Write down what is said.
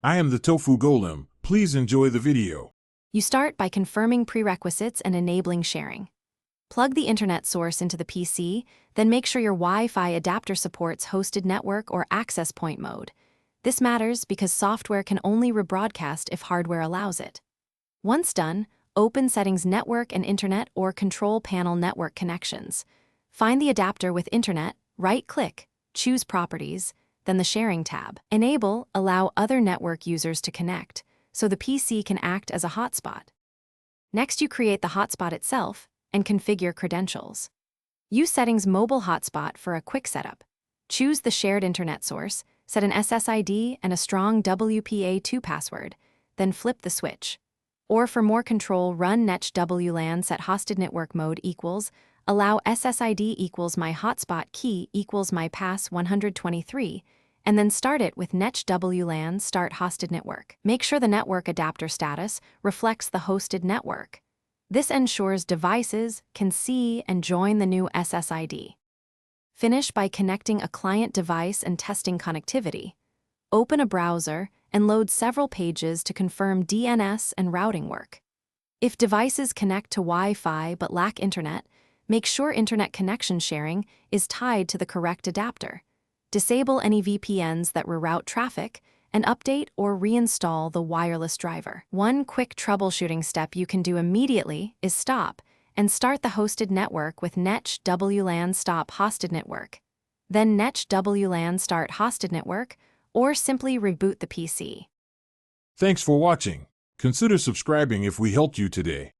I am the Tofu Golem. Please enjoy the video. You start by confirming prerequisites and enabling sharing. Plug the internet source into the PC, then make sure your Wi-Fi adapter supports hosted network or access point mode. This matters because software can only rebroadcast if hardware allows it. Once done, open Settings Network and Internet or Control Panel Network Connections. Find the adapter with Internet, right-click, choose Properties, then the Sharing tab. Enable Allow other network users to connect, so the PC can act as a hotspot. Next, you create the hotspot itself and configure credentials. Use Settings Mobile Hotspot for a quick setup. Choose the shared internet source, set an SSID and a strong WPA2 password, then flip the switch. Or for more control, run netsh wlan set hosted network mode equals, allow SSID equals my hotspot key equals my pass 123, and then start it with netsh wlan start hosted network. Make sure the network adapter status reflects the hosted network. This ensures devices can see and join the new SSID. Finish by connecting a client device and testing connectivity. Open a browser and load several pages to confirm DNS and routing work. If devices connect to Wi-Fi but lack internet, make sure internet connection sharing is tied to the correct adapter. Disable any VPNs that reroute traffic, and update or reinstall the wireless driver. One quick troubleshooting step you can do immediately is stop and start the hosted network with netsh wlan stop hosted network. Then netsh wlan start hosted network, or simply reboot the PC. Thanks for watching. Consider subscribing if we helped you today.